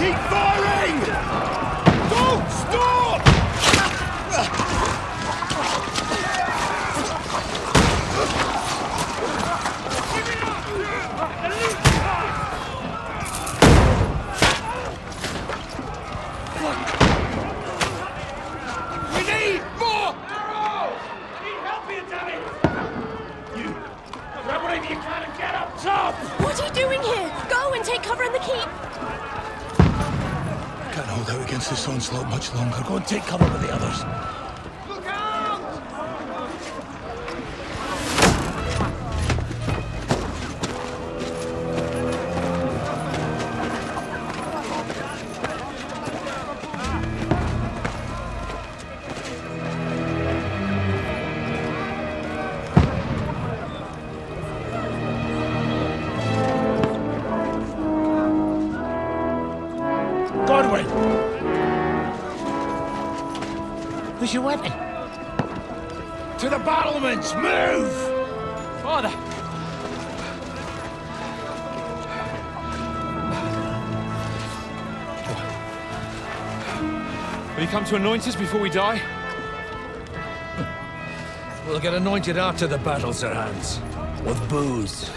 Keep firing! Don't stop! We need more arrows! Need help here, damn it! You grab whatever you can and get up top! What are you doing here? Go and take cover in the keep! Can't hold out against this onslaught much longer. Go and take cover with the others. Look out! Godwin! Who's your weapon? To the battlements! Move! Father! Will you come to anoint us before we die? We'll get anointed after the battles are hands. With booze.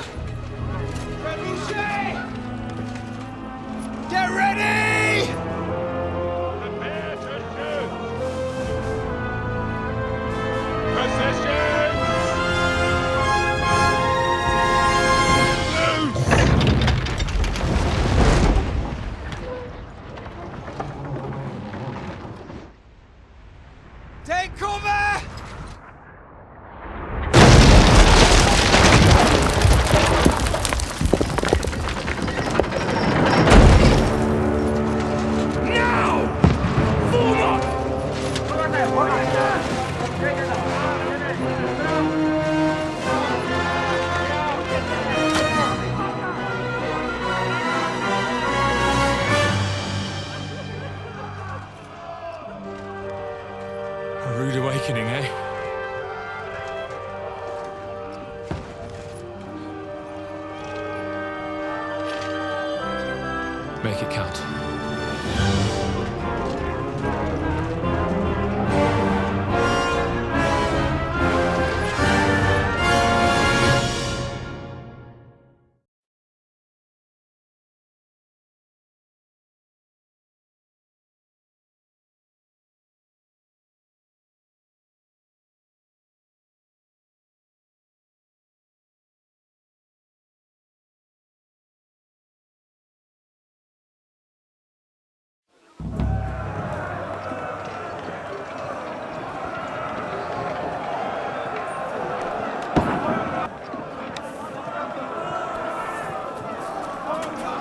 Get ready! Prepare to shoot! Position! Take cover! A rude awakening, eh? Make it count.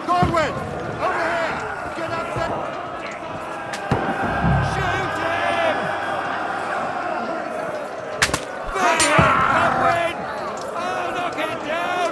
Godwin! Over here! Get up there! Shoot him! Bang it, Godwin! Oh, knock it down!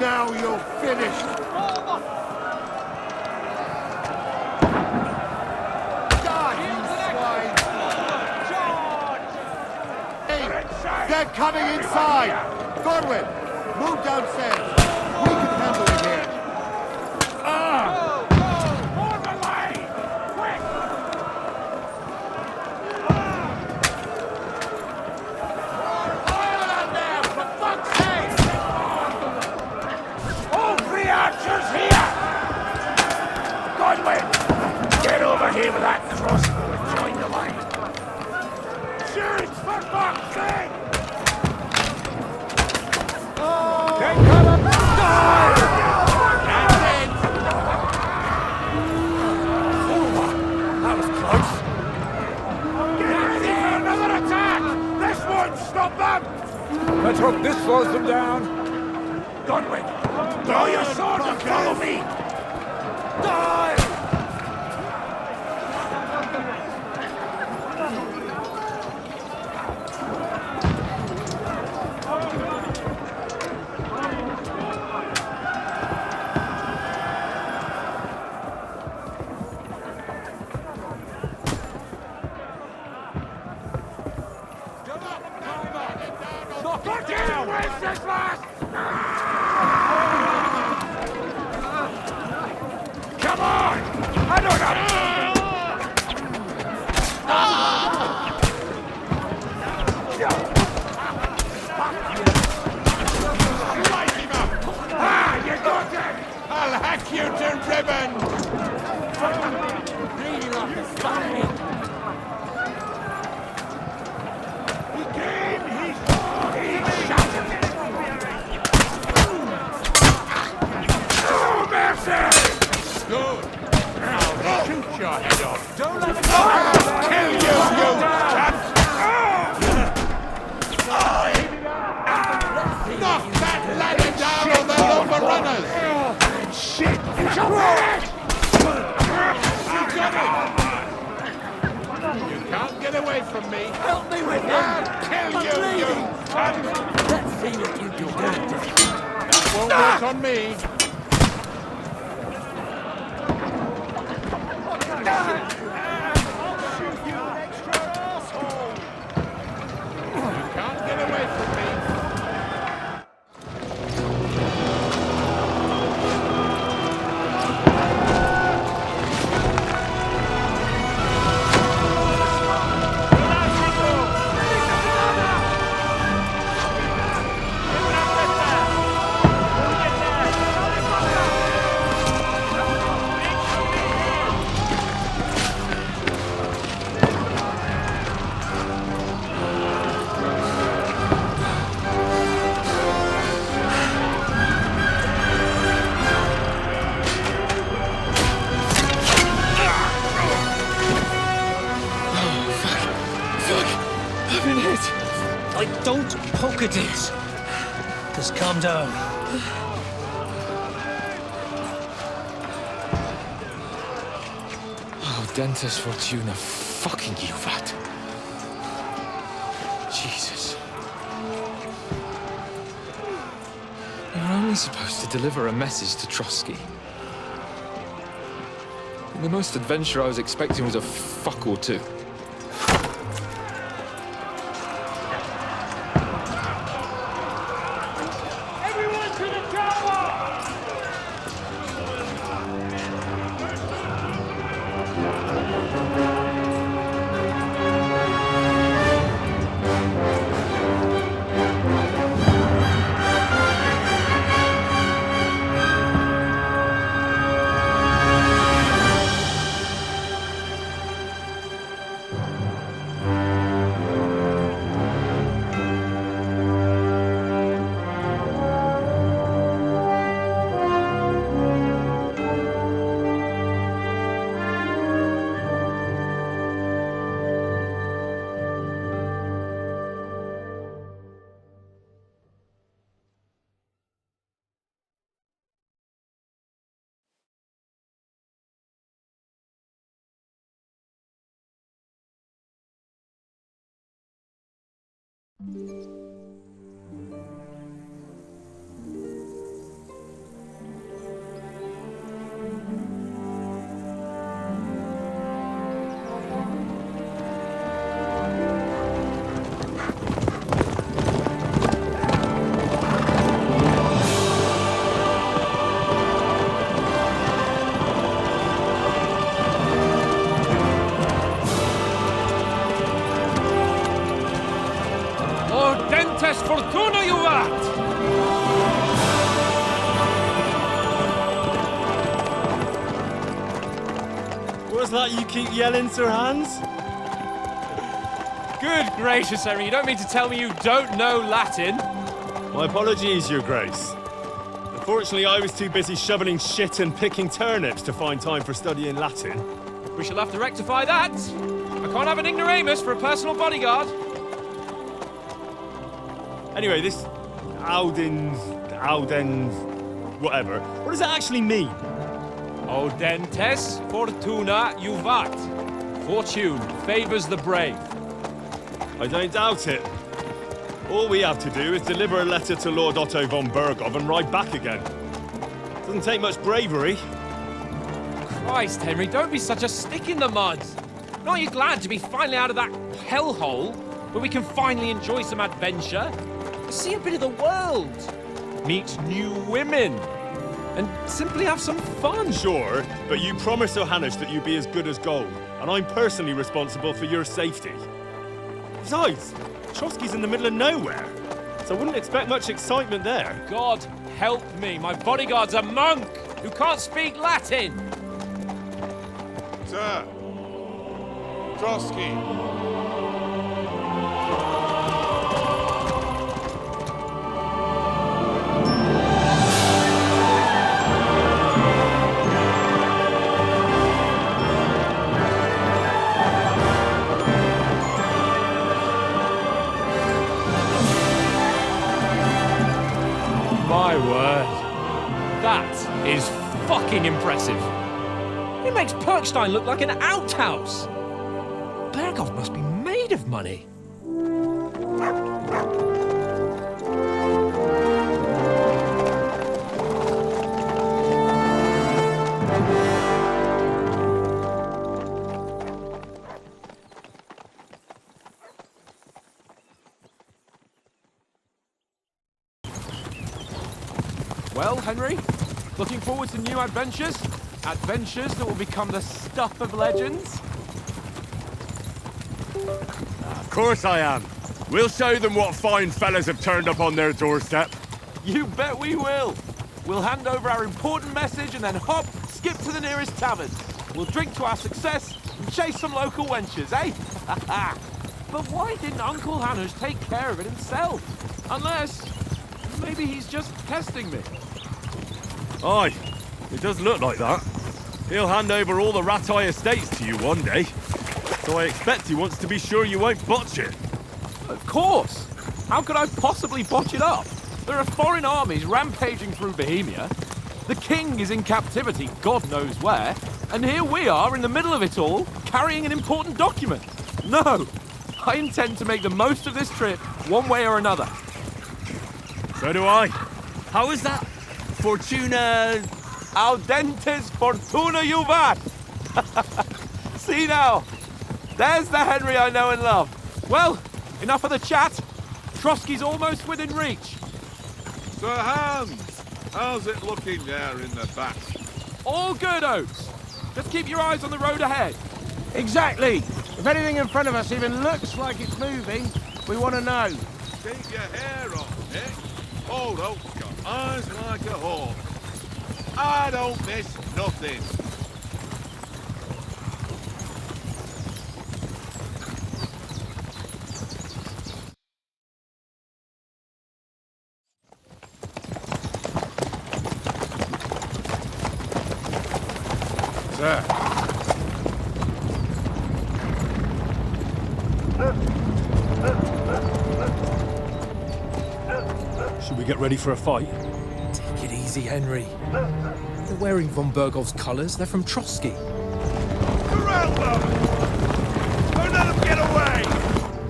Now you're finished! Die, you swine! Hey, they're coming inside! Godwin, move downstairs! We can handle it here! Fire on them, for fuck's sake! All three archers here! Godwin, get over here with that crossbow and join the line. Shoot, for fuck's sake! Take cover! Let's hope this slows them down. Godwin, draw your sword and follow me! Die! Don't poke at it. Just calm down. Oh, Dentes Fortuna, fucking you, vat. Jesus. You're only supposed to deliver a message to Trotsky. And the most adventure I was expecting was a fuck or two. Fortuna, you vat! What's that you keep yelling, Sir Hans? Good gracious, Henry, you don't mean to tell me you don't know Latin? My apologies, Your Grace. Unfortunately, I was too busy shoveling shit and picking turnips to find time for studying Latin. We shall have to rectify that. I can't have an ignoramus for a personal bodyguard. Anyway, this Audens, whatever. What does it actually mean? Audentes fortuna juvat. Fortune favors the brave. I don't doubt it. All we have to do is deliver a letter to Lord Otto von Berghoff and ride back again. Doesn't take much bravery. Christ, Henry, don't be such a stick in the mud. Aren't you glad to be finally out of that hellhole where we can finally enjoy some adventure? See a bit of the world, meet new women, and simply have some fun. Sure, but you promised Johannes that you'd be as good as gold, and I'm personally responsible for your safety. Besides, Trotsky's in the middle of nowhere, so I wouldn't expect much excitement there. God help me, my bodyguard's a monk who can't speak Latin. Sir. Trotsky. My word. That is fucking impressive. It makes Perkstein look like an outhouse. Berghoff must be made of money. Well, Henry, looking forward to new adventures? Adventures that will become the stuff of legends? Of course I am. We'll show them what fine fellas have turned up on their doorstep. You bet we will. We'll hand over our important message and then hop, skip to the nearest tavern. We'll drink to our success and chase some local wenches, eh? But why didn't Uncle Hanush take care of it himself? Unless, maybe he's just testing me. Aye, it does look like that. He'll hand over all the Ratai estates to you one day. So I expect he wants to be sure you won't botch it. Of course! How could I possibly botch it up? There are foreign armies rampaging through Bohemia. The king is in captivity, God knows where. And here we are in the middle of it all, carrying an important document. No! I intend to make the most of this trip, one way or another. So do I. How is that? Fortuna... Audentes fortuna juvat! See now, there's the Henry I know and love. Well, enough of the chat. Trotsky's almost within reach. Sir Hans, how's it looking there in the back? All good, Oates. Just keep your eyes on the road ahead. Exactly. If anything in front of us even looks like it's moving, we want to know. Keep your hair on, Nick. Old Oak's got eyes like a hawk. I don't miss nothing. Sir. Should we get ready for a fight? Take it easy, Henry. They're wearing von Berghoff's colours. They're from Trotsky. Corral them! Don't let them get away!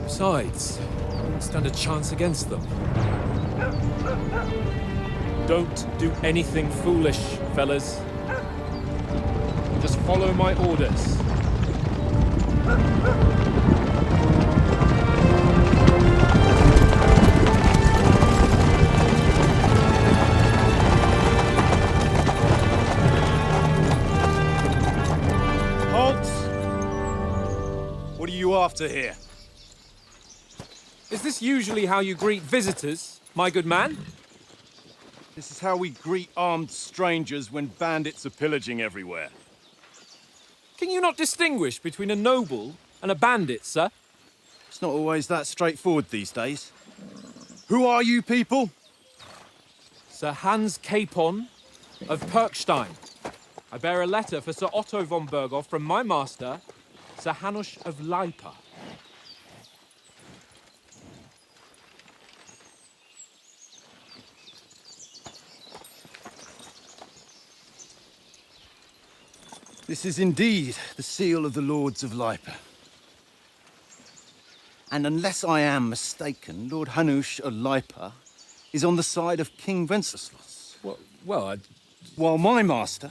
Besides, don't stand a chance against them. Don't do anything foolish, fellas. Just follow my orders. What are you after here? Is this usually how you greet visitors, my good man? This is how we greet armed strangers when bandits are pillaging everywhere. Can you not distinguish between a noble and a bandit, sir? It's not always that straightforward these days. Who are you people? Sir Hans Capon of Perkstein. I bear a letter for Sir Otto von Berghoff from my master, Sir Hanush of Leipa. This is indeed the seal of the Lords of Lipa. And unless I am mistaken, Lord Hanush of Lipa is on the side of King Wenceslas. Well, While my master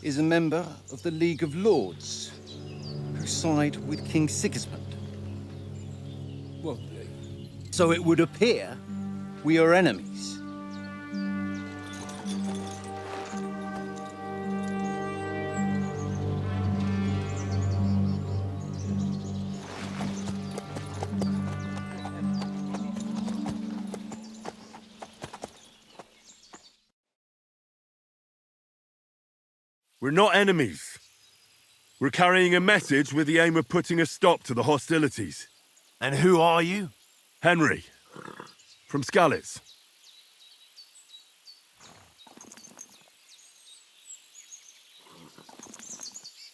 is a member of the League of Lords, who side with King Sigismund. well, So it would appear we are enemies. We're not enemies. We're carrying a message with the aim of putting a stop to the hostilities. And who are you? Henry, from Skalitz.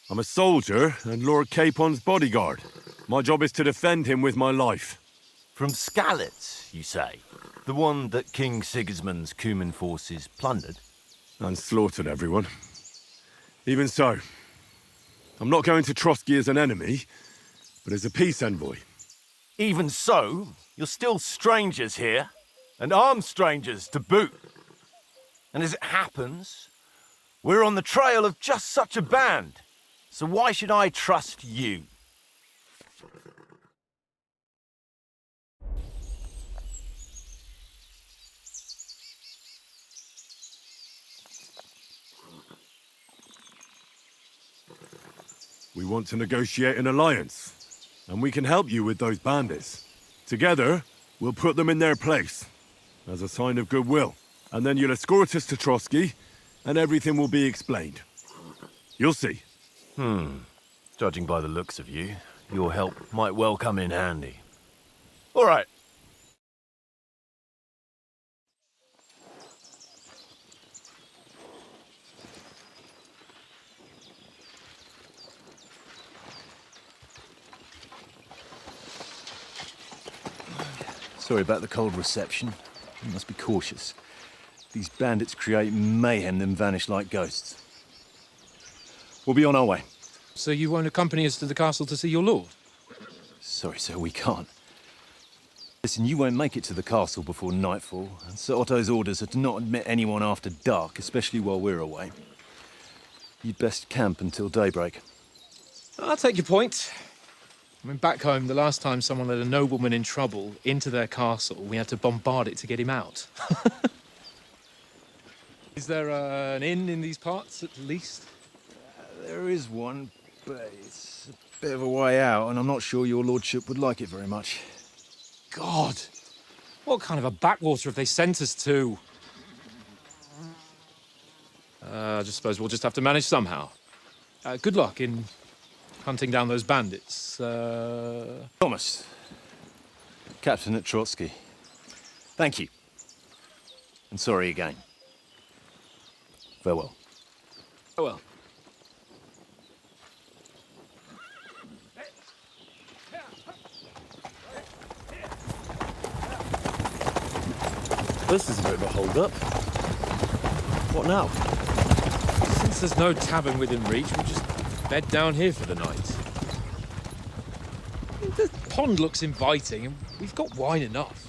I'm a soldier and Lord Capon's bodyguard. My job is to defend him with my life. From Skalitz, you say? The one that King Sigismund's Cuman forces plundered? And slaughtered everyone. Even so, I'm not going to Trotsky as an enemy, but as a peace envoy. Even so, you're still strangers here, and armed strangers to boot. And as it happens, we're on the trail of just such a band. So why should I trust you? We want to negotiate an alliance, and we can help you with those bandits. Together, we'll put them in their place, as a sign of goodwill. And then you'll escort us to Trotsky, and everything will be explained. You'll see. Judging by the looks of you, your help might well come in handy. All right. Sorry about the cold reception. You must be cautious. These bandits create mayhem, then vanish like ghosts. We'll be on our way. so you won't accompany us to the castle to see your lord? Sorry, sir, we can't. Listen, you won't make it to the castle before nightfall, and Sir Otto's orders are to not admit anyone after dark, especially while we're away. You'd best camp until daybreak. I'll take your point. I mean, back home, the last time someone let a nobleman in trouble into their castle, we had to bombard it to get him out. Is there an inn in these parts, at least? There is one, but it's a bit of a way out, and I'm not sure your lordship would like it very much. God! What kind of a backwater have they sent us to? I just suppose we'll just have to manage somehow. Good luck in hunting down those bandits. Thomas, captain at Trotsky. Thank you. And sorry again. Farewell. Oh well. This is a bit of a hold-up. What now? Since there's no tavern within reach, we'll just bed down here for the night. The pond looks inviting, and we've got wine enough.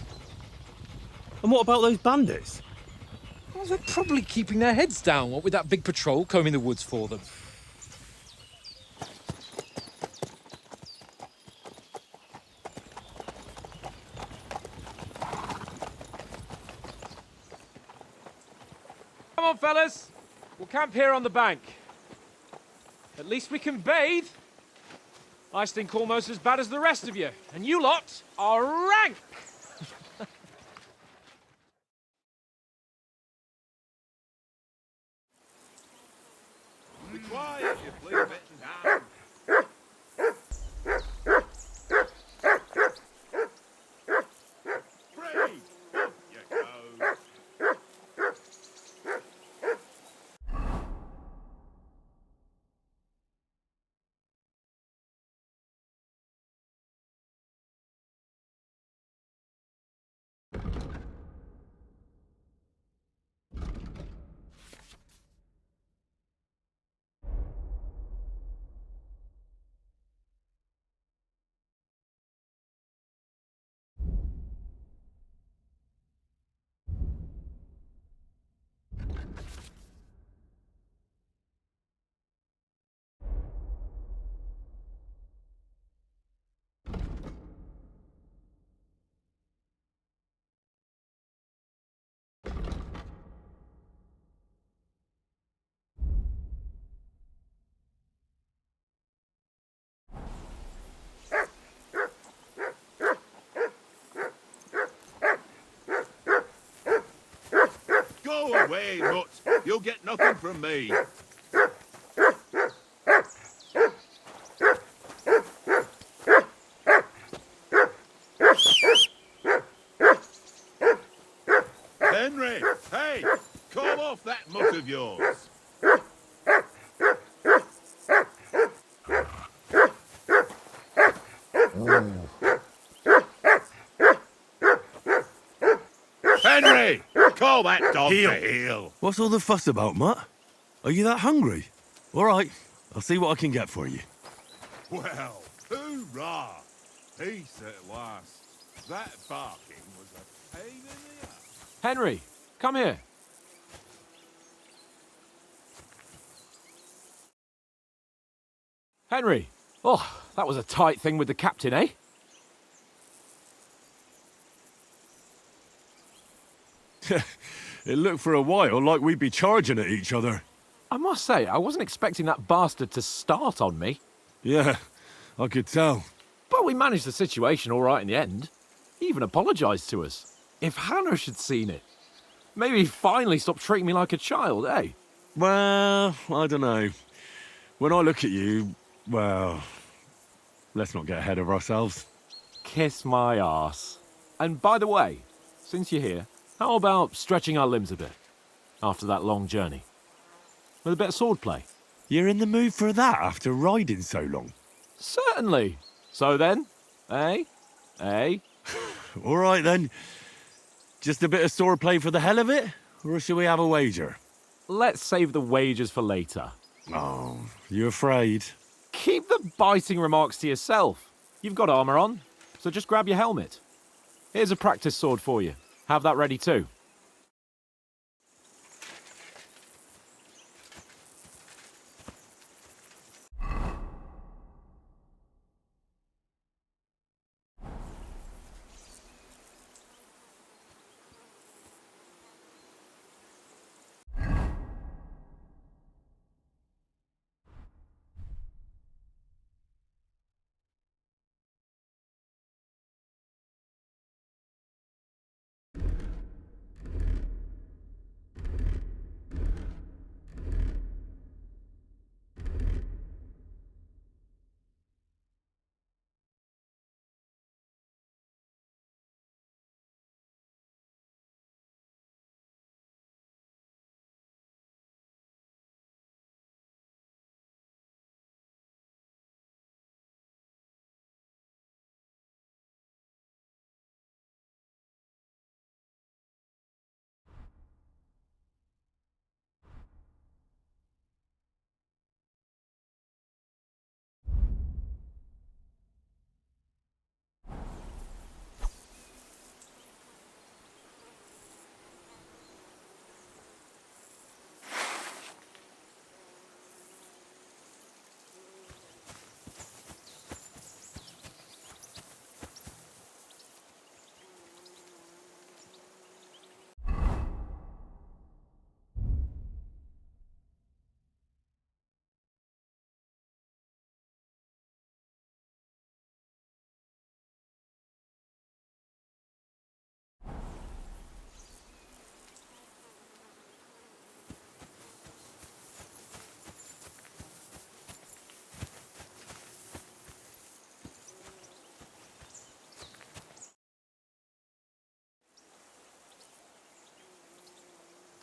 And what about those bandits? Well, they're probably keeping their heads down, what with that big patrol combing the woods for them. Come on, fellas. We'll camp here on the bank. At least we can bathe. I stink almost as bad as the rest of you, and you lot are rank! Be quiet, you flea-bitten hound. Free! Up you go. Go away, Mutt. You'll get nothing from me. Henry, hey, call off that mutt of yours. Henry, call that dog to heel. What's all the fuss about, Mutt? Are you that hungry? All right, I'll see what I can get for you. Well, hoorah! Peace at last. That barking was a pain in the ass. Henry, come here. Henry! Oh, that was a tight thing with the captain, eh? It looked for a while like we'd be charging at each other. I must say, I wasn't expecting that bastard to start on me. Yeah, I could tell. But we managed the situation all right in the end. He even apologised to us. If Hannah had seen it, maybe he'd finally stop treating me like a child, eh? Well, I don't know. When I look at you, well, let's not get ahead of ourselves. Kiss my arse. And by the way, since you're here, how about stretching our limbs a bit after that long journey? With a bit of swordplay? You're in the mood for that after riding so long? Certainly. So then, eh? Eh? All right then. Just a bit of swordplay for the hell of it? Or shall we have a wager? Let's save the wagers for later. Oh, you afraid? Keep the biting remarks to yourself. You've got armour on, so just grab your helmet. Here's a practice sword for you. Have that ready too.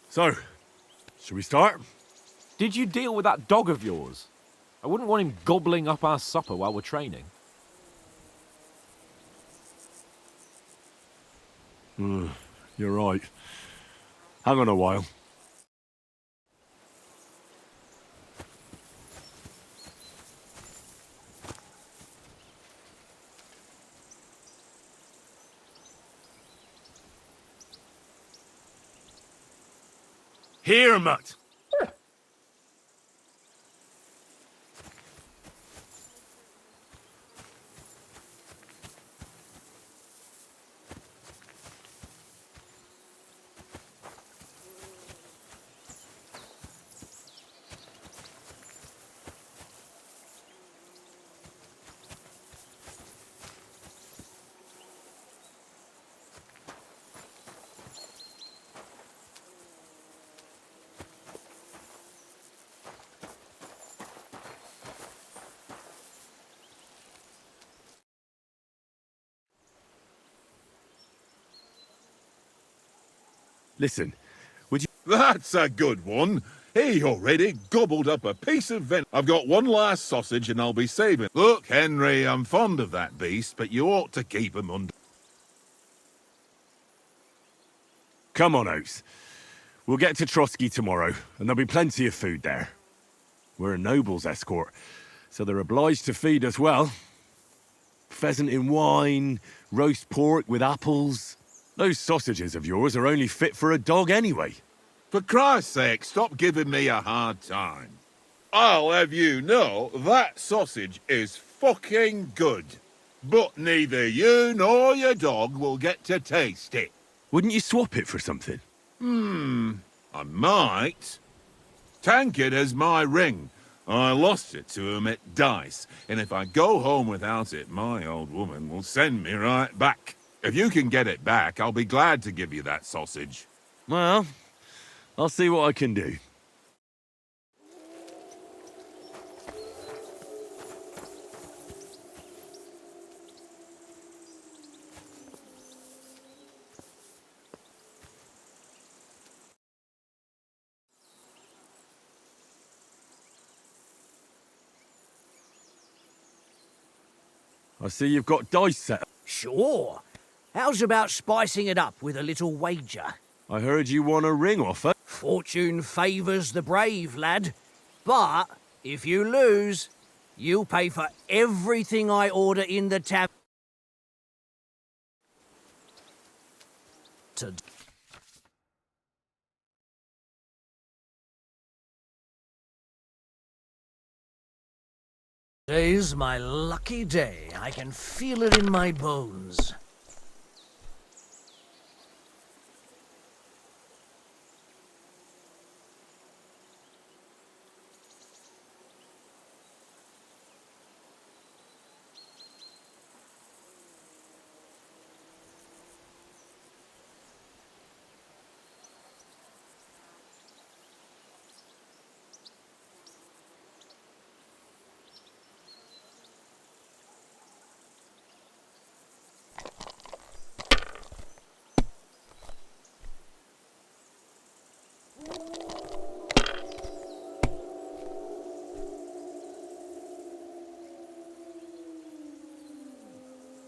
So, shall we start? Did you deal with that dog of yours? I wouldn't want him gobbling up our supper while we're training. You're right. Hang on a while. Here, Mutt. Listen, would you... That's a good one. He already gobbled up a piece of venom. I've got one last sausage and I'll be saving. Look, Henry, I'm fond of that beast, but you ought to keep him under... Come on, Oates. We'll get to Trotsky tomorrow, and there'll be plenty of food there. We're a noble's escort, so they're obliged to feed us well. Pheasant in wine, roast pork with apples. Those sausages of yours are only fit for a dog anyway. For Christ's sake, stop giving me a hard time. I'll have you know that sausage is fucking good. But neither you nor your dog will get to taste it. Wouldn't you swap it for something? I might. Tankard has my ring. I lost it to him at dice, and if I go home without it, my old woman will send me right back. If you can get it back, I'll be glad to give you that sausage. Well, I'll see what I can do. I see you've got dice set up. Sure. How's about spicing it up with a little wager? I heard you won a ring offer. Fortune favours the brave, lad. But if you lose, you'll pay for everything I order in the tavern. Today's my lucky day. I can feel it in my bones.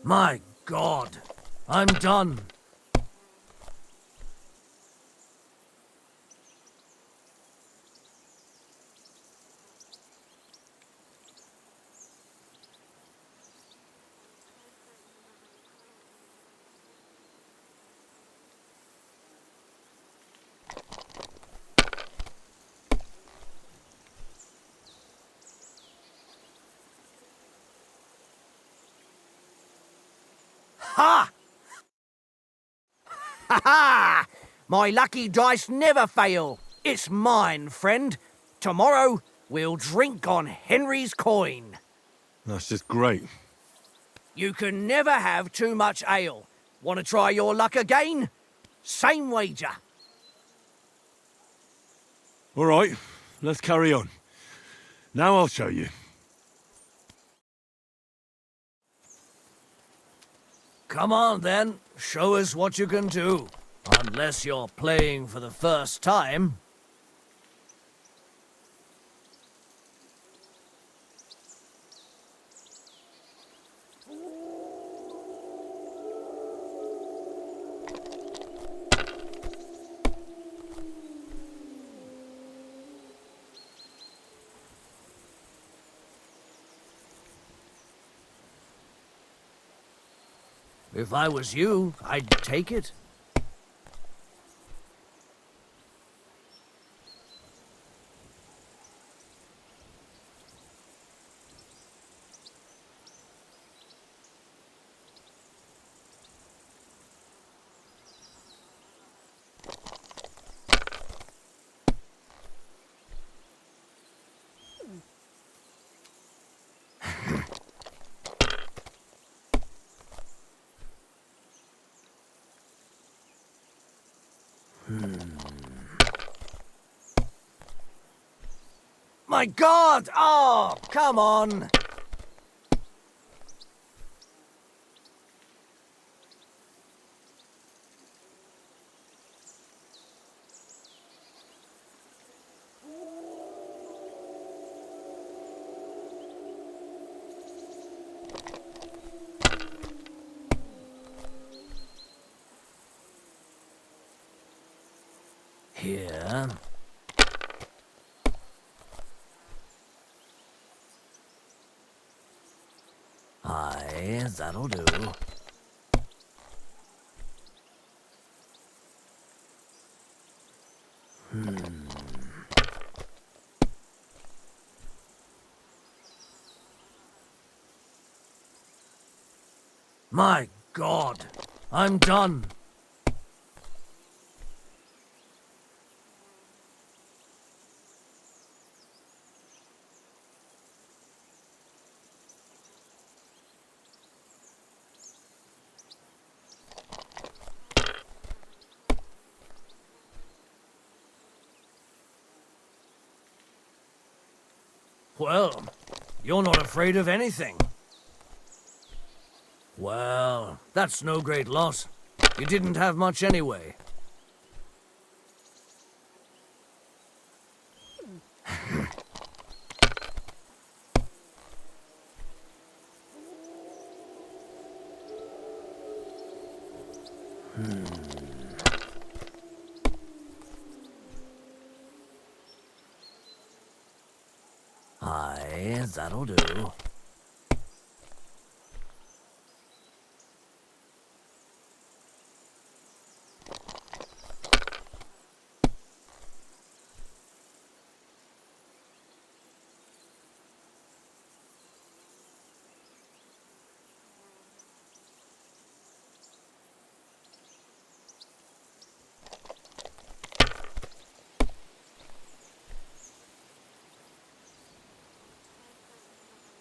My God, I'm done. Ha! Ha ha! My lucky dice never fail. It's mine, friend. Tomorrow, we'll drink on Henry's coin. That's just great. You can never have too much ale. Want to try your luck again? Same wager. All right, let's carry on. Now I'll show you. Come on, then. Show us what you can do. Unless you're playing for the first time. If I was you, I'd take it. My God! Oh, come on! Here. Aye, that'll do. My God, I'm done. Well, you're not afraid of anything. Well, that's no great loss. You didn't have much anyway. Aye, that'll do.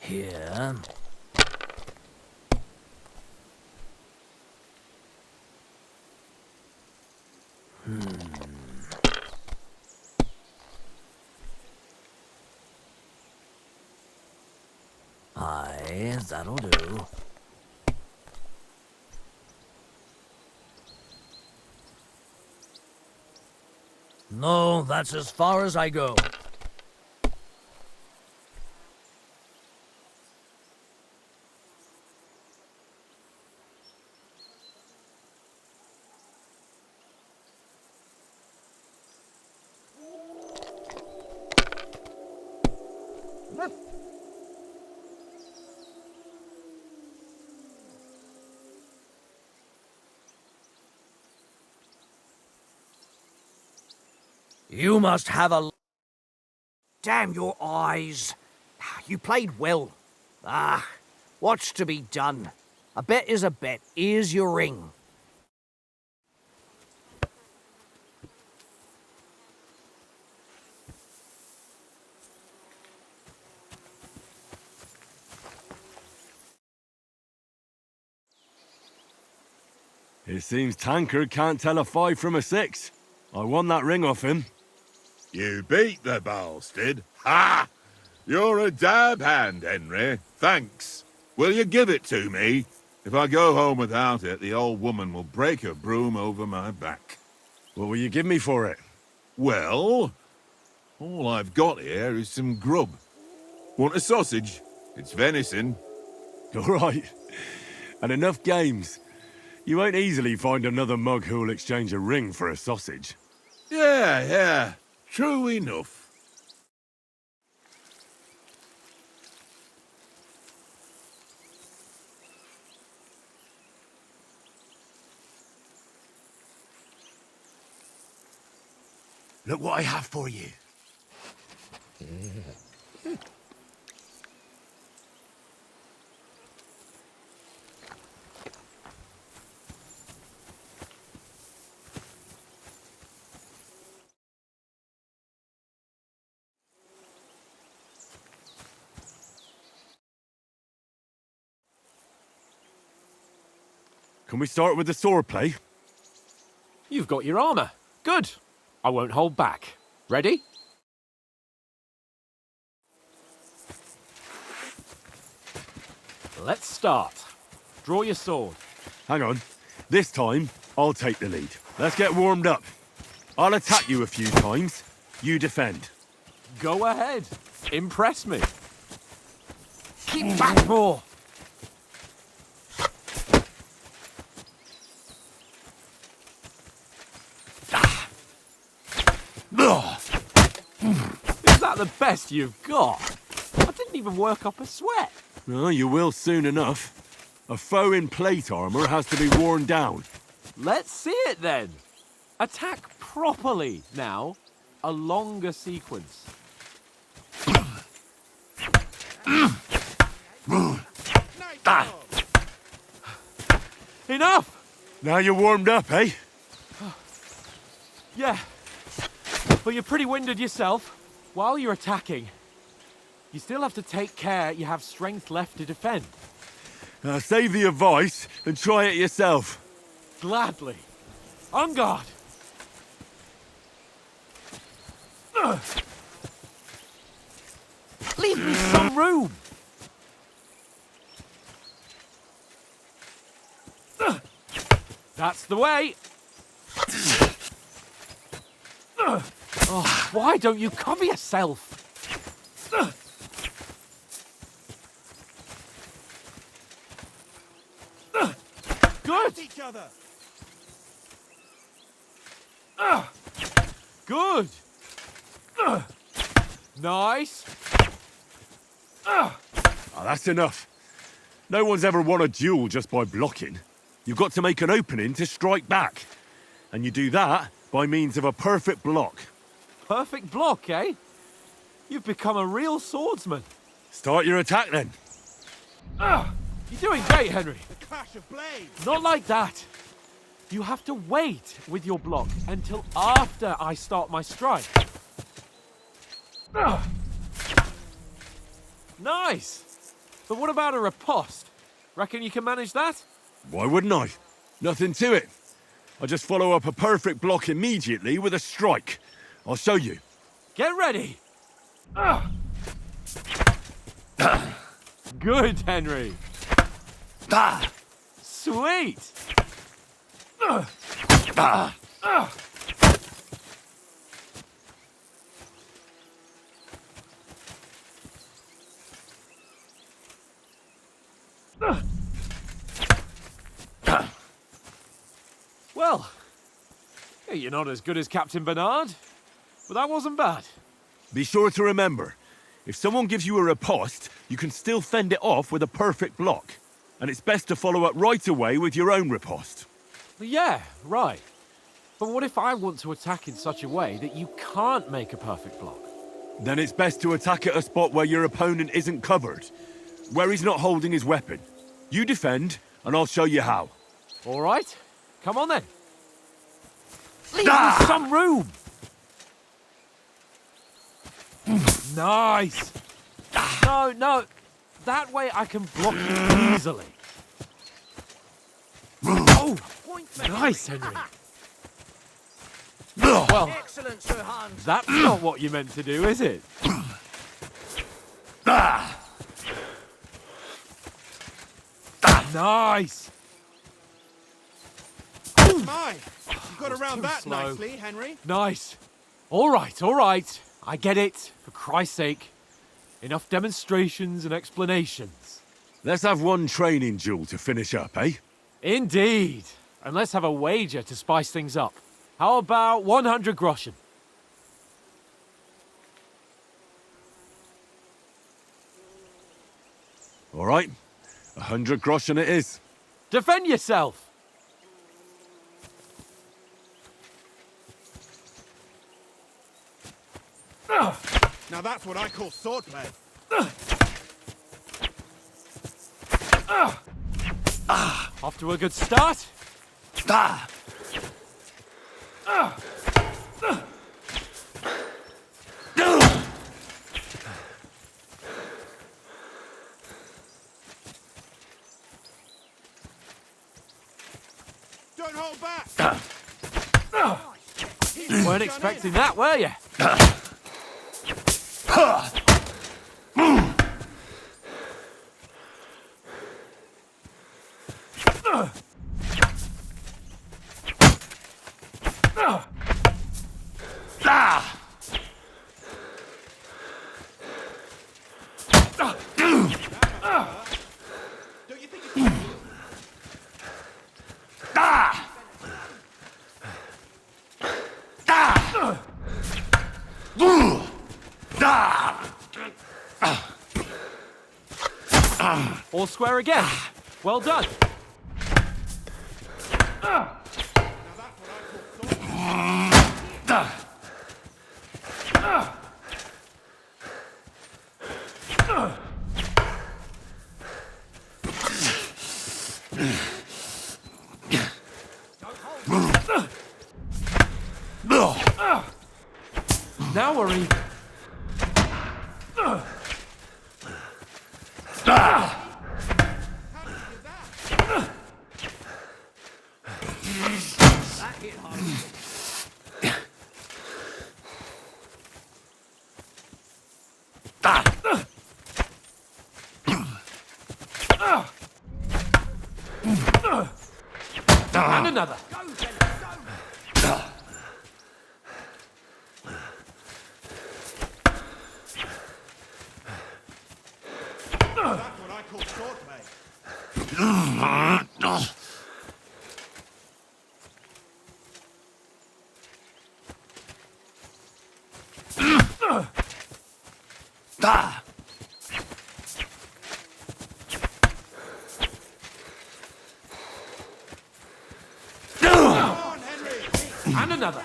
Here. Aye, that'll do. No, that's as far as I go. You must have a... Damn your eyes. You played well. Ah, what's to be done? A bet is a bet. Here's your ring. It seems Tankard can't tell a 5 from a 6. I won that ring off him. You beat the bastard. Ha! You're a dab hand, Henry. Thanks. Will you give it to me? If I go home without it, the old woman will break her broom over my back. What will you give me for it? Well, all I've got here is some grub. Want a sausage? It's venison. All right. And enough games. You won't easily find another mug who'll exchange a ring for a sausage. Yeah. True enough. Look what I have for you. Can we start with the swordplay? You've got your armor. Good. I won't hold back. Ready? Let's start. Draw your sword. Hang on. This time, I'll take the lead. Let's get warmed up. I'll attack you a few times. You defend. Go ahead. Impress me. Keep back more. that the best you've got? I didn't even work up a sweat. Well, you will soon enough. A foe in plate armor has to be worn down. Let's see it then. Attack properly now. A longer sequence. Enough! Now you're warmed up, eh? Yeah. But you're pretty winded yourself. While you're attacking, you still have to take care you have strength left to defend. Save the advice and try it yourself. Gladly. On guard. Leave me some room. That's the way. Oh, why don't you cover yourself? Good. Each other. Good. Nice. Oh, that's enough. No one's ever won a duel just by blocking. You've got to make an opening to strike back. And you do that by means of a perfect block. Perfect block, eh? You've become a real swordsman. Start your attack then. You're doing great, Henry. The clash of blades. Not like that. You have to wait with your block until after I start my strike. Nice. But what about a riposte? Reckon you can manage that? Why wouldn't I? Nothing to it. I just follow up a perfect block immediately with a strike. I'll show you. Get ready. Good, Henry. Sweet. Well, you're not as good as Captain Bernard, but that wasn't bad. Be sure to remember, if someone gives you a riposte, you can still fend it off with a perfect block. And it's best to follow up right away with your own riposte. Yeah, right. But what if I want to attack in such a way that you can't make a perfect block? Then it's best to attack at a spot where your opponent isn't covered, where he's not holding his weapon. You defend, and I'll show you how. All right, come on then. Leave me some room. Nice. No, that way I can block you easily. Oh, nice, Henry. Well, Excellent, Sir Hans. that's not what you meant to do, is it? Nice. My, you got around that slow. nicely, Henry. Nice. All right. I get it, for Christ's sake. Enough demonstrations and explanations. Let's have one training duel to finish up, eh? Indeed. And let's have a wager to spice things up. How about 100 groschen? All right, 100 groschen it is. Defend yourself! Now that's what I call swordplay. Off to a good start. Don't hold back. Weren't expecting that, were you? Don't you think it's square again. Well done. Now we're even. And another. That's what I call sword play. And another.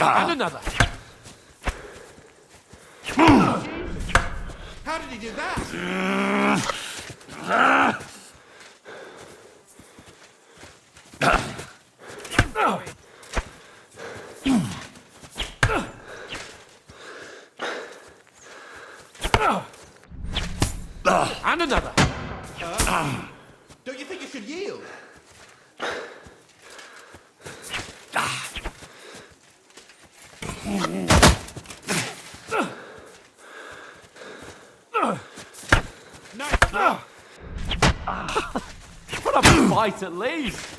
And another. How did he do that? And another. Don't you think you should yield? Nice. Put up a fight at least.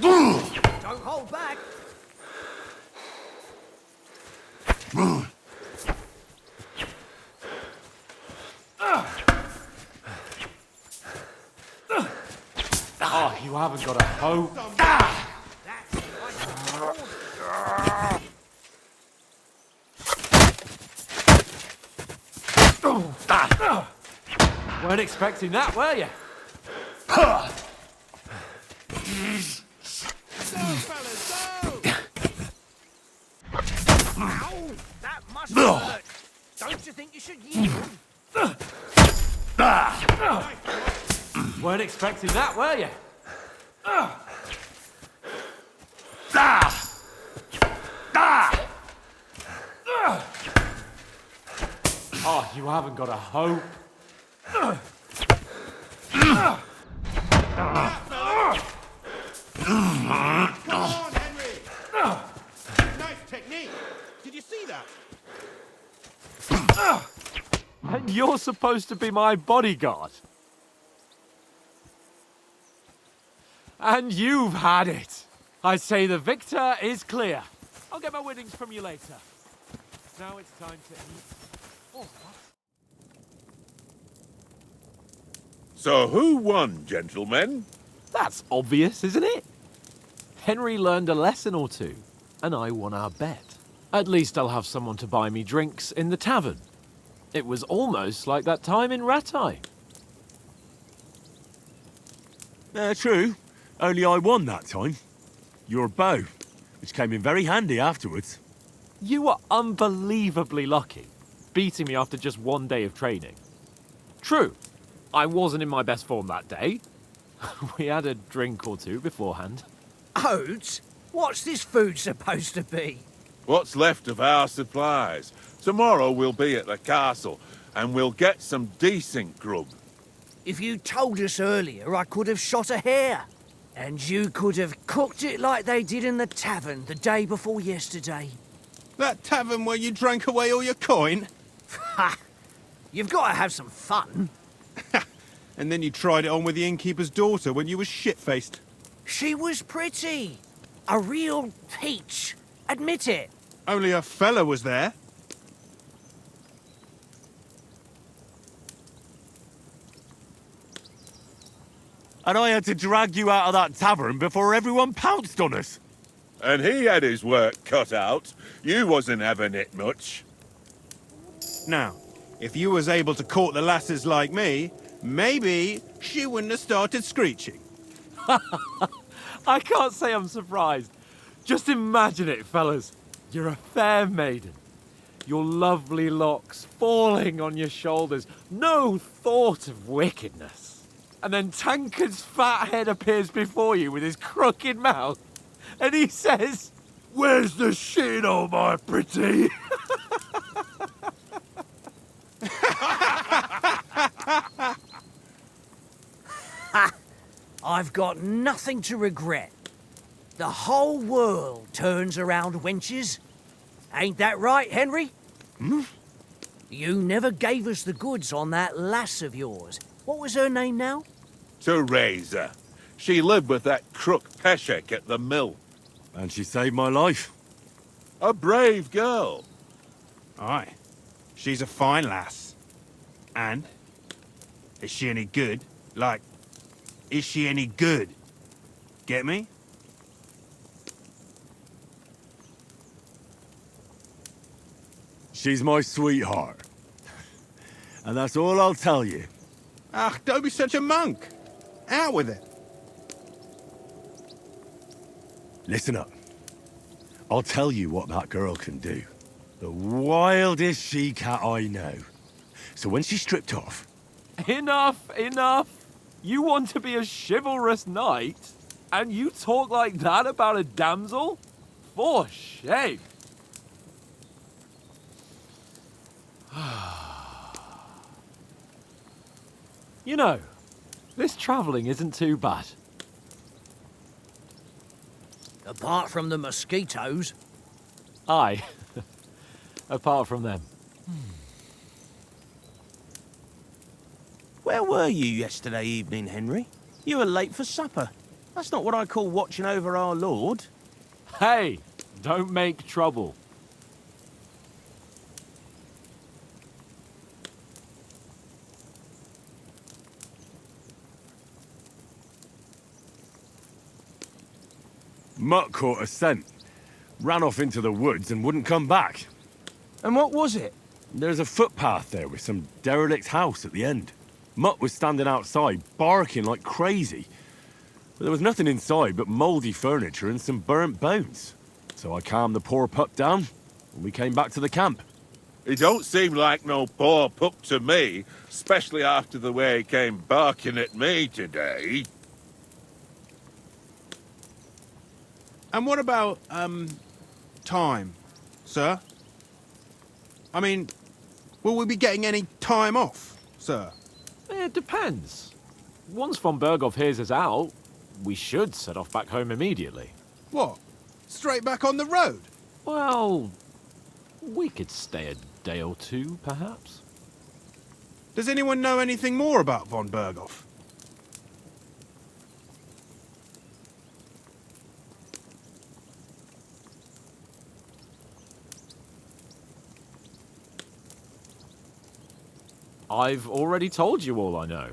Don't hold back. Oh, you haven't got a hope. Weren't expecting that, were you? Ow! That must hurt. Don't you think you should yield? Weren't expecting that, were you? Oh, you haven't got a hope. Come on, Henry. Nice technique. Did you see that? And you're supposed to be my bodyguard. And you've had it. I say the victor is clear. I'll get my winnings from you later. Now it's time to eat. Oh, what? So who won, gentlemen? That's obvious, isn't it? Henry learned a lesson or two, and I won our bet. At least I'll have someone to buy me drinks in the tavern. It was almost like that time in Rattay. True. Only I won that time. Your bow, which came in very handy afterwards. You were unbelievably lucky, beating me after just one day of training. True, I wasn't in my best form that day. We had a drink or two beforehand. Oates? What's this food supposed to be? What's left of our supplies. Tomorrow we'll be at the castle, and we'll get some decent grub. If you told us earlier, I could have shot a hare. And you could have cooked it like they did in the tavern the day before yesterday. That tavern where you drank away all your coin? Ha! You've got to have some fun. And then you tried it on with the innkeeper's daughter when you were shit-faced. She was pretty. A real peach. Admit it. Only a fella was there. And I had to drag you out of that tavern before everyone pounced on us. And he had his work cut out. You wasn't having it much. Now, if you was able to court the lasses like me, maybe she wouldn't have started screeching. I can't say I'm surprised. Just imagine it, fellas. You're a fair maiden. Your lovely locks falling on your shoulders. No thought of wickedness. And then Tankard's fat head appears before you with his crooked mouth. And he says, "Where's the shit, oh my pretty?" I've got nothing to regret. The whole world turns around wenches. Ain't that right, Henry? Hmm? You never gave us the goods on that lass of yours. What was her name now? Teresa. She lived with that crook Peshek at the mill. And she saved my life. A brave girl. Aye. She's a fine lass. And? Is she any good? Like, is she any good? Get me? She's my sweetheart. And that's all I'll tell you. Ah, don't be such a monk. Out with it. Listen up. I'll tell you what that girl can do. The wildest she-cat I know. So when she's stripped off... Enough, enough. You want to be a chivalrous knight, and you talk like that about a damsel? For shame. You know, this travelling isn't too bad. Apart from the mosquitoes. Aye. Apart from them. Where were you yesterday evening, Henry? You were late for supper. That's not what I call watching over our Lord. Hey, don't make trouble. Mutt caught a scent, ran off into the woods and wouldn't come back. And what was it? There's a footpath there with some derelict house at the end. Mutt was standing outside, barking like crazy. But there was nothing inside but mouldy furniture and some burnt bones. So I calmed the poor pup down, and we came back to the camp. He don't seem like no poor pup to me, especially after the way he came barking at me today. And what about, time, sir? I mean, will we be getting any time off, sir? It depends. Once von Berghoff hears us out, we should set off back home immediately. What? Straight back on the road? Well, we could stay a day or two, perhaps. Does anyone know anything more about von Berghoff? I've already told you all I know.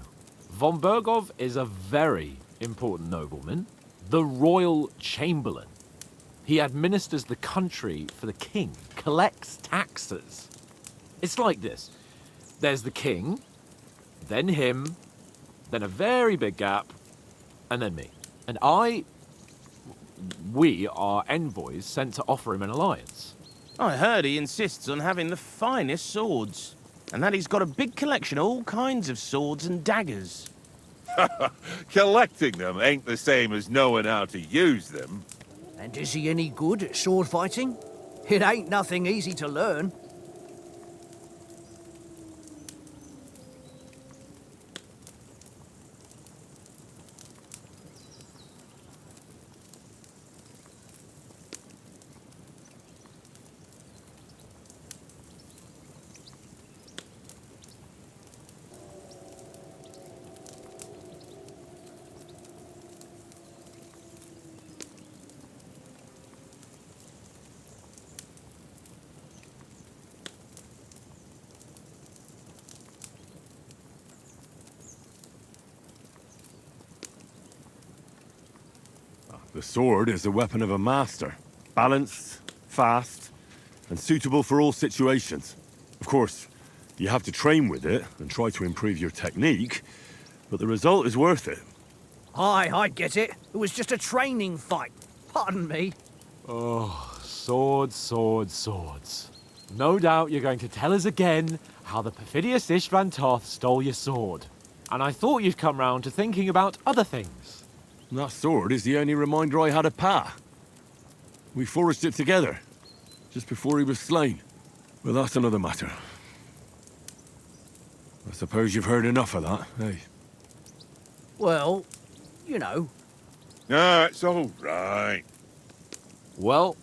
Von Berghoff is a very important nobleman, the royal chamberlain. He administers the country for the king, collects taxes. It's like this. There's the king, then him, then a very big gap, and then me. And we are envoys sent to offer him an alliance. I heard he insists on having the finest swords. And that he's got a big collection of all kinds of swords and daggers. Collecting them ain't the same as knowing how to use them. And is he any good at sword fighting? It ain't nothing easy to learn. The sword is the weapon of a master. Balanced, fast, and suitable for all situations. Of course, you have to train with it and try to improve your technique, but the result is worth it. Aye, I get it. It was just a training fight. Pardon me. Oh, swords, swords, swords. No doubt you're going to tell us again how the perfidious Istvan Toth stole your sword. And I thought you'd come round to thinking about other things. That sword is the only reminder I had of Pa. We forged it together, just before he was slain. But that's another matter. I suppose you've heard enough of that, eh? Well, you know. No, it's all right. Well,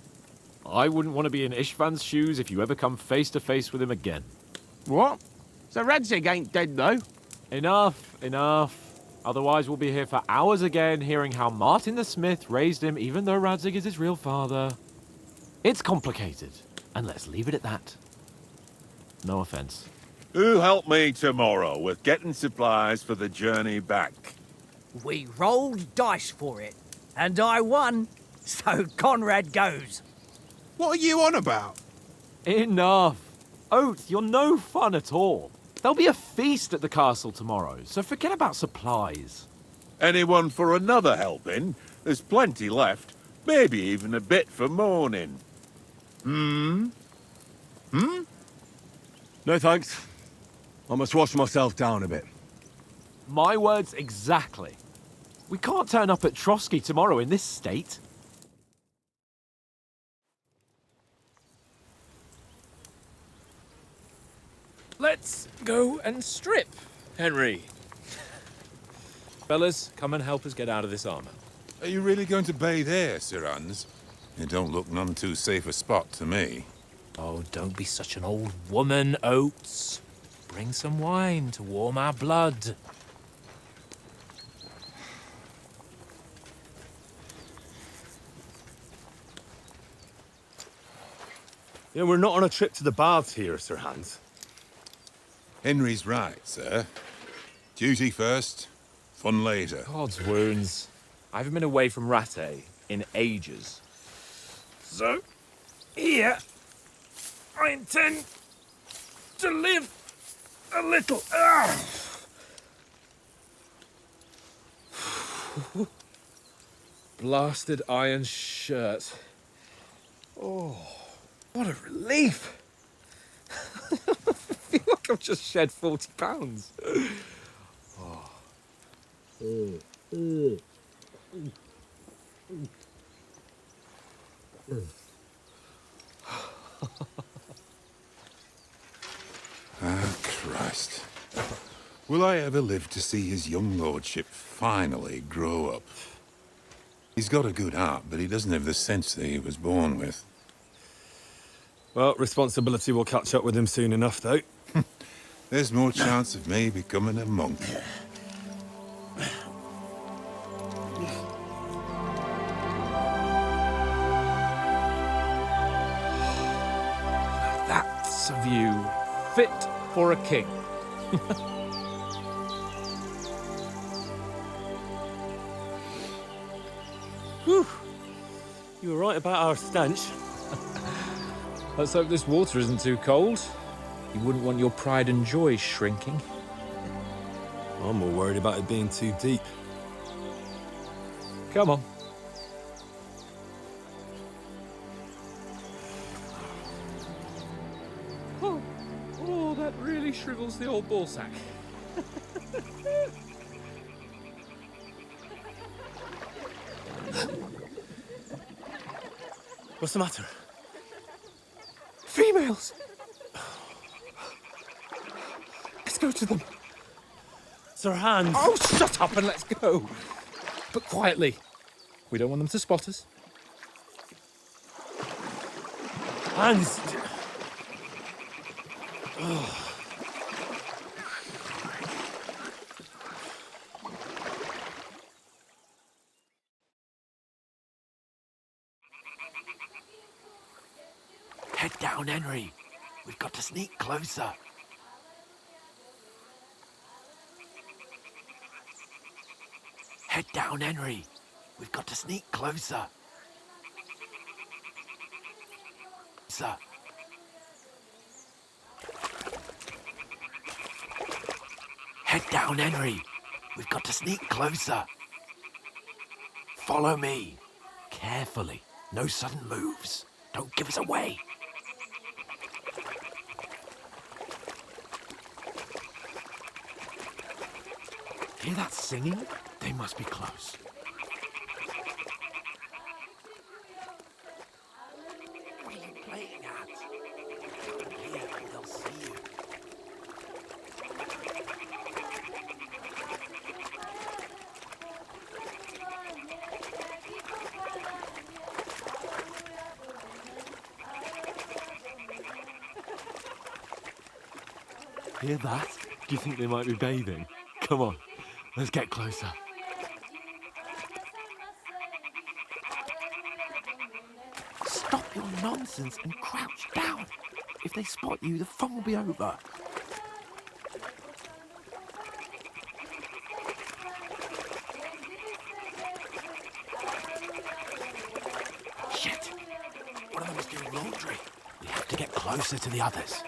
I wouldn't want to be in Istvan's shoes if you ever come face to face with him again. What? So Radzig ain't dead, though? Enough, enough. Otherwise we'll be here for hours again hearing how Martin the Smith raised him even though Radzig is his real father. It's complicated, and let's leave it at that. No offense. Who'll help me tomorrow with getting supplies for the journey back? We rolled dice for it, and I won, so Conrad goes. What are you on about? Enough. Oath, you're no fun at all. There'll be a feast at the castle tomorrow, so forget about supplies. Anyone for another helping? There's plenty left. Maybe even a bit for morning. Hmm? No thanks. I must wash myself down a bit. My words exactly. We can't turn up at Trotsky tomorrow in this state. Let's go and strip, Henry. Fellas, come and help us get out of this armor. Are you really going to bathe here, Sir Hans? It don't look none too safe a spot to me. Oh, don't be such an old woman, Oates. Bring some wine to warm our blood. Yeah, we're not on a trip to the baths here, Sir Hans. Henry's right, sir. Duty first, fun later. God's wounds. I haven't been away from Rattay in ages. So, here, I intend to live a little. Blasted iron shirt. Oh, what a relief. I feel like I've just shed 40 pounds. Ah, Christ. Will I ever live to see his young lordship finally grow up? He's got a good heart, but he doesn't have the sense that he was born with. Well, responsibility will catch up with him soon enough, though. There's more chance of me becoming a monk. That's a view fit for a king. Whew. You were right about our stench. Let's hope this water isn't too cold. You wouldn't want your pride and joy shrinking. I'm more worried about it being too deep. Come on. Oh, that really shrivels the old ballsack. What's the matter? Females! Let's go to them. Sir Hans! Oh, shut up and let's go. But quietly. We don't want them to spot us. Hans! Head down, Henry. We've got to sneak closer. Head down, Henry. We've got to sneak closer. Sir. Head down, Henry. We've got to sneak closer. Follow me. Carefully. No sudden moves. Don't give us away. Hear that singing? They must be close. What are you playing at? Here, they'll see you. Hear that? Do you think they might be bathing? Come on, let's get closer. Stop your nonsense and crouch down. If they spot you, the fun will be over. Shit! One of them is doing laundry. We have to get closer to the others.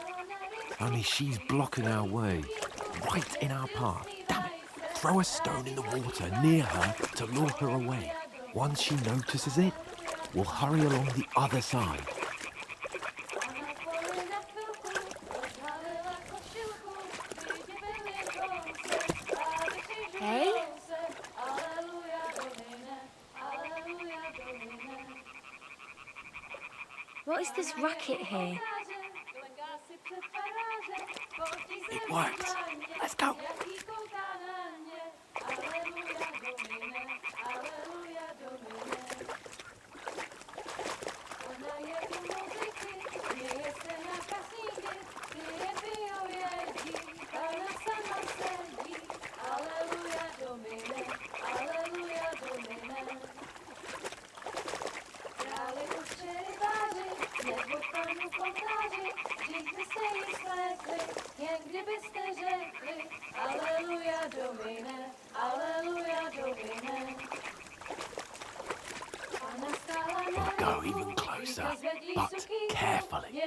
Only she's blocking our way. Right in our path. Damn it! Throw a stone in the water near her to lure her away. Once she notices it, we'll hurry along the other side. Hey? What is this racket here? It worked. Let's go. We'll go even closer, but carefully.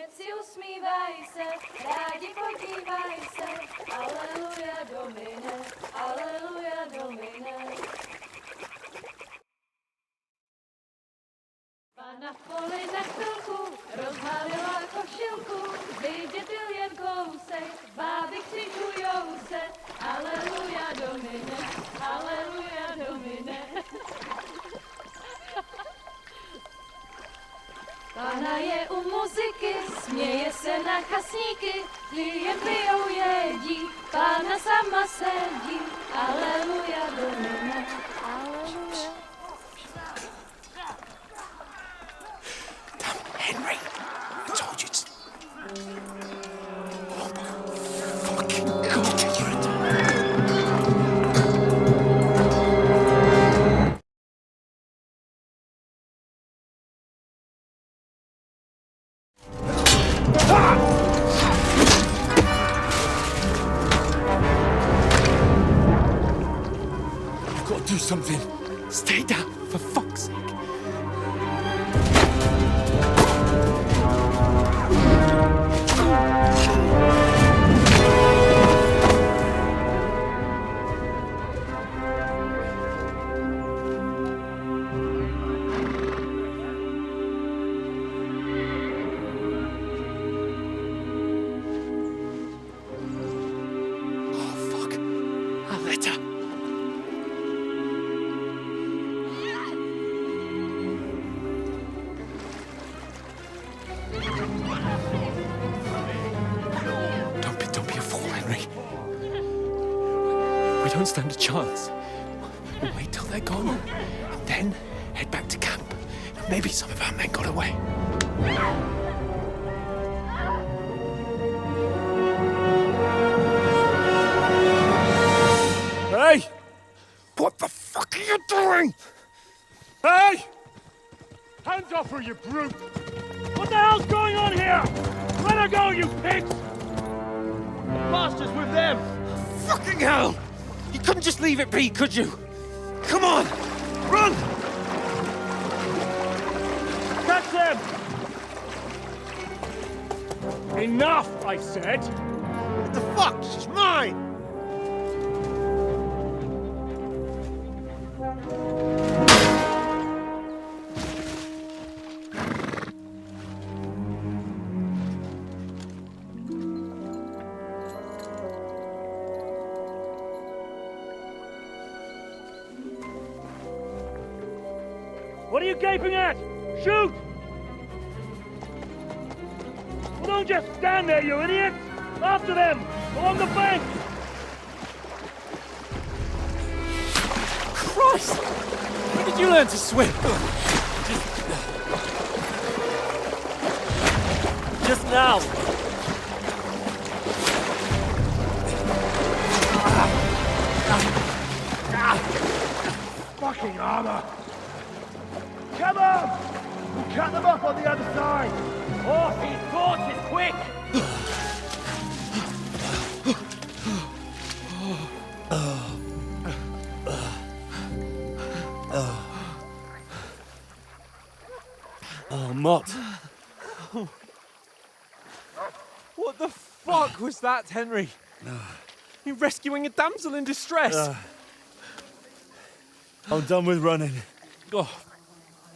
Na poli na chvilku rozhalila košilku, vyjde byl jen kousek, báby křižujou se, aleluja domine, aleluja domine. Pána je u muziky, směje se na chasníky, klient pijou jedí, Pána sama sedí, aleluja domine, aleluja. Henry, I told you to... Oh my fucking God, you're a... You've got to do something. Stay down, for fuck's sake. We don't stand a chance. We'll wait till they're gone, and then head back to camp. Maybe some of our men got away. Hey! What the fuck are you doing? Hey! Hands off her, you brute! What the hell's going on here? Let her go, you pigs! Master's with them! Fucking hell! You couldn't just leave it be, could you? Come on! Run! them! Enough, I said! What the fuck? She's mine! What are you gaping at? Shoot! Well, don't just stand there, you idiots! After them! Along the bank! Christ! When did you learn to swim? Just now! Fucking armor! Come on! We'll cut them off on the other side! Oh, his torch is quick! Oh, Mott. What the fuck was that, Henry? You rescuing a damsel in distress? I'm done with running.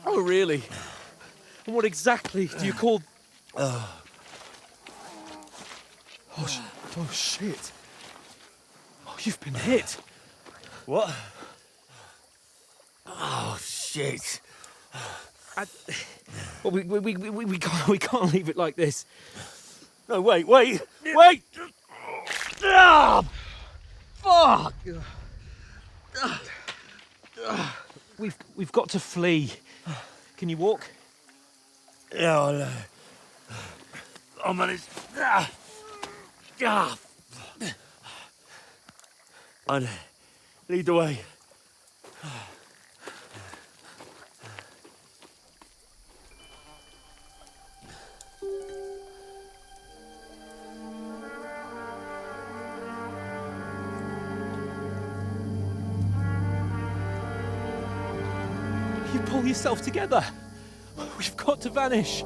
Oh, really? And what exactly do you call... Oh, shit. Oh, you've been hit. What? Oh, shit. Well, we can't leave it like this. No, wait! Ah! Fuck! We've got to flee. Can you walk? Yeah, I'll manage. And lead the way. You pull yourself together. We've got to vanish.